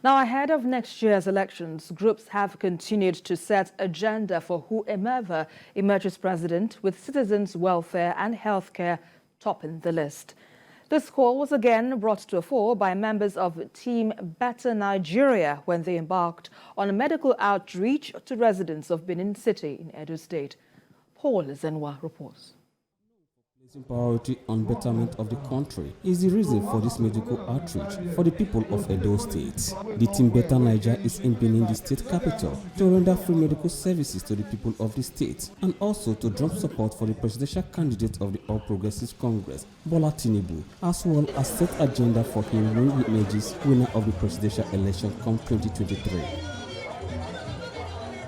Now, ahead of next year's elections, groups have continued to set agenda for whoever emerges president, with citizens' welfare and healthcare topping the list. This call was again brought to a fore by members of Team Better Nigeria when they embarked on a medical outreach to residents of Benin City in Edo State. Paul Zenwa reports. Placing priority on betterment of the country is the reason for this medical outreach for the people of Edo State. The Team Better Naija is in Benin, the state capital, to render free medical services to the people of the state and also to drum support for the presidential candidate of the All Progressives Congress, Bola Tinubu, as well as set agenda for him when he emerges winner of the presidential election come 2023.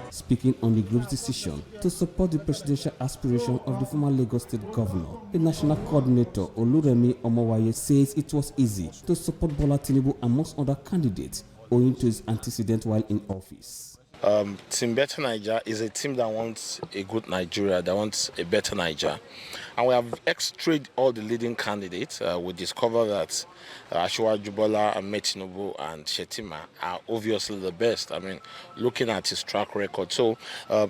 Speaking on the group's decision to support the presidential aspiration of the former Lagos State Governor, the national coordinator Oluremi Omowaye says it was easy to support Bola Tinubu amongst other candidates owing to his antecedent while in office. Team Better Naija is a team that wants a good Nigeria, that wants a better Naija. And we have x-rayed all the leading candidates. We discovered that Asiwaju Bola, Tinubu, and Shettima are obviously the best. I mean, looking at his track record. So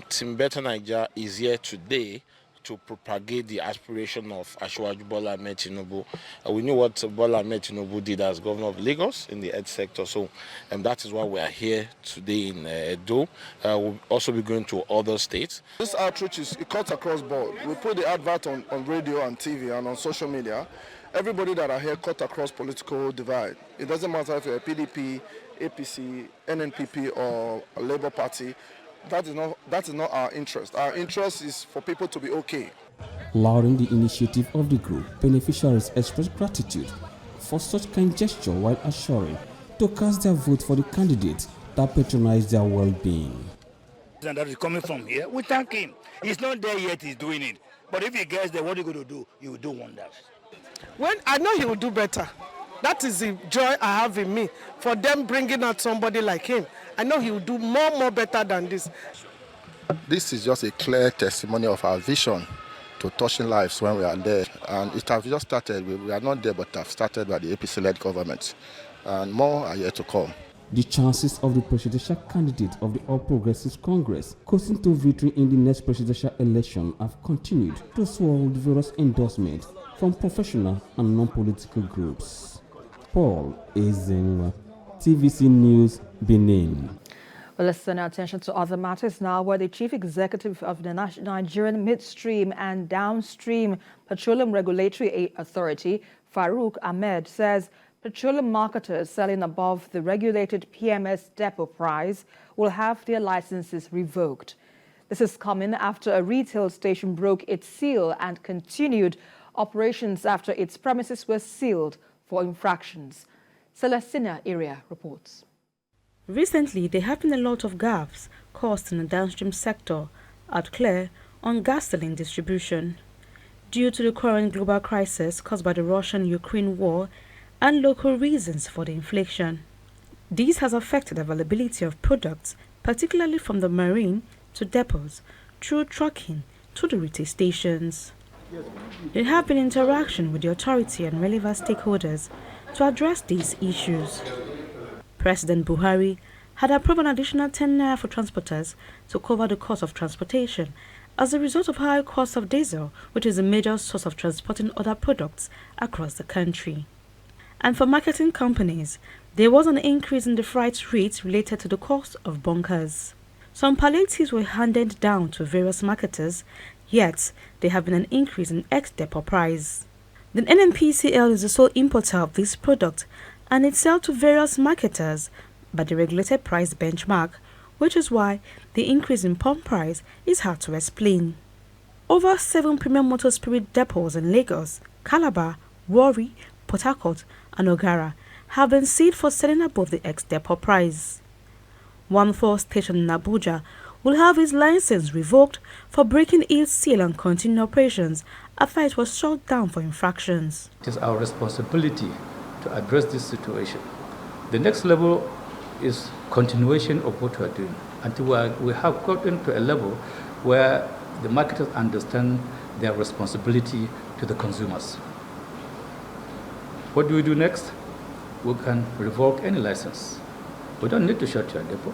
Team Better Naija is here today to propagate the aspiration of Asiwaju Bola Tinubu. We knew what Bola Tinubu did as governor of Lagos in the health sector, so that is why we are here today in Edo. We'll also be going to other states. This outreach it cuts across board. We put the advert on radio and TV and on social media. Everybody that are here cut across political divide. It doesn't matter if you're a PDP, APC, NNPP or a Labour Party. That is not our interest. Our interest is for people to be okay. Lauding the initiative of the group, beneficiaries expressed gratitude for such kind gesture while assuring to cast their vote for the candidates that patronize their well-being. And that is coming from here. We thank him. He's not there yet, he's doing it. But if he gets there, what are you going to do? He will do wonders. When I know he will do better. That is the joy I have in me. For them bringing out somebody like him, I know he will do more better than this. This is just a clear testimony of our vision to touching lives when we are there. And it has just started. We are not there, but have started by the APC-led government. And more are yet to come. The chances of the presidential candidate of the All Progressives Congress coasting to victory in the next presidential election have continued to swell with various endorsements from professional and non-political groups. Paul Zenwa, TVC News, Benin. Well, let's turn our attention to other matters now, where the chief executive of the Nigerian Midstream and Downstream Petroleum Regulatory Authority, Farouk Ahmed, says petroleum marketers selling above the regulated PMS depot price will have their licenses revoked. This is coming after a retail station broke its seal and continued operations after its premises were sealed for infractions. Celestina Area reports. Recently, there have been a lot of gaffes caused in the downstream sector at Clear on gasoline distribution due to the current global crisis caused by the Russian-Ukraine war and local reasons for the inflation. This has affected availability of products, particularly from the marine to depots, through trucking to the retail stations. There have been interaction with the authority and relevant stakeholders to address these issues. President Buhari had approved an additional 10 naira for transporters to cover the cost of transportation as a result of high cost of diesel, which is a major source of transporting other products across the country. And for marketing companies, there was an increase in the freight rates related to the cost of bunkers. Some palliatives were handed down to various marketers, yet there have been an increase in ex-depot price. The NNPCL is the sole importer of this product, and it sells to various marketers by the regulated price benchmark, which is why the increase in pump price is hard to explain. Over 7 premium motor spirit depots in Lagos, Calabar, Warri, Port Harcourt, and Ogara have been sealed for selling above the ex-depot price. One fuel station in Abuja will have its license revoked for breaking its seal and continuing operations after it was shut down for infractions. It is our responsibility to address this situation. The next level is continuation of what we are doing until we have gotten to a level where the marketers understand their responsibility to the consumers. What do we do next? We can revoke any license. We don't need to shut your depot.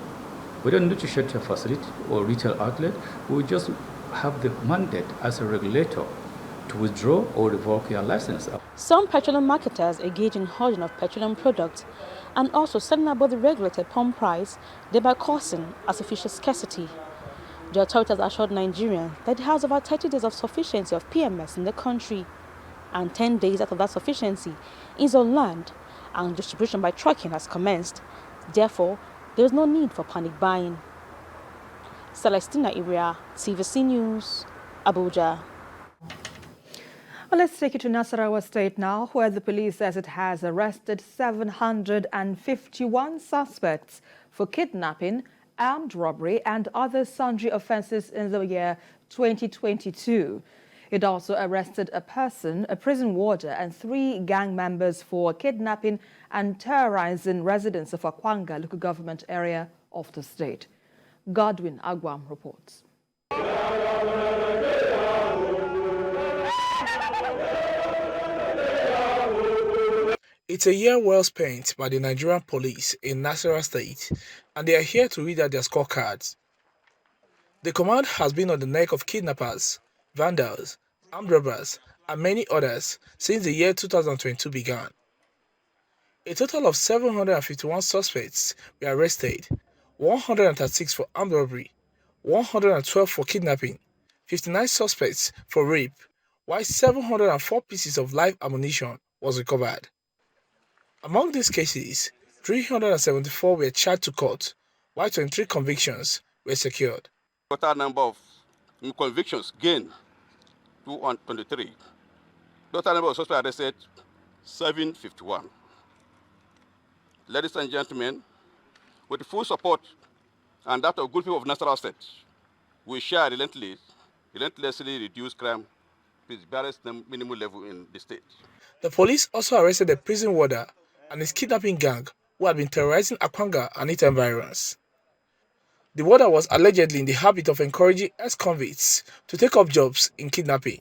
We don't need to shut your facility or retail outlet. We just have the mandate as a regulator to withdraw or revoke your license. Some petroleum marketers engage in hoarding of petroleum products and also selling above the regulated pump price, thereby causing artificial scarcity. The authorities assured Nigerians that they have over 30 days of sufficiency of PMS in the country, and 10 days out of that sufficiency is on land, and distribution by trucking has commenced. Therefore, there is no need for panic buying. Celestina Iria, TVC News, Abuja. Well, let's take you to Nasarawa State now, where the police says it has arrested 751 suspects for kidnapping, armed robbery and other sundry offences in the year 2022. It also arrested a prison warder and 3 gang members for kidnapping and terrorizing residents of Akwanga local government area of the state. Godwin Agwam reports. It's a year well spent by the Nigerian police in Nasarawa State, and they are here to read out their scorecards. The command has been on the neck of kidnappers, vandals, armed robbers, and many others since the year 2022 began. A total of 751 suspects were arrested, 136 for armed robbery, 112 for kidnapping, 59 suspects for rape, while 704 pieces of live ammunition was recovered. Among these cases, 374 were charged to court, while 23 convictions were secured. Total number of convictions gained, 223. Total number of suspects arrested, 751. Ladies and gentlemen, with the full support and that of good people of Nasarawa State, we shall relentlessly reduce crime to its barest minimum level in the state. The police also arrested a prison warder and his kidnapping gang who had been terrorizing Akwanga and its environs. The warder was allegedly in the habit of encouraging ex-convicts to take up jobs in kidnapping.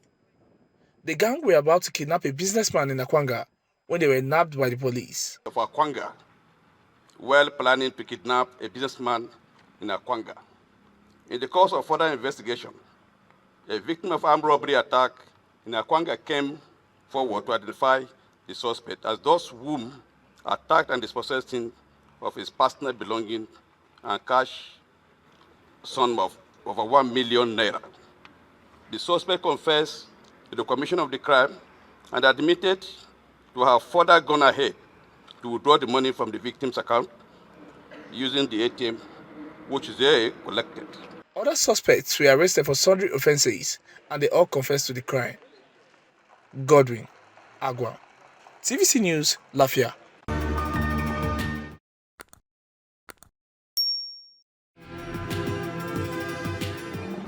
The gang were about to kidnap a businessman in Akwanga when they were nabbed by the police. Of Akwanga, well planning to kidnap a businessman in Akwanga. In the course of further investigation, a victim of armed robbery attack in Akwanga came forward to identify the suspect as those whom attacked and dispossessed him of his personal belongings and cash sum of over 1 million naira. The suspect confessed to the commission of the crime and admitted to have further gone ahead to withdraw the money from the victim's account using the ATM, which they collected. Other suspects were arrested for sundry offences and they all confessed to the crime. Godwin Agwam, TVC News, Lafia.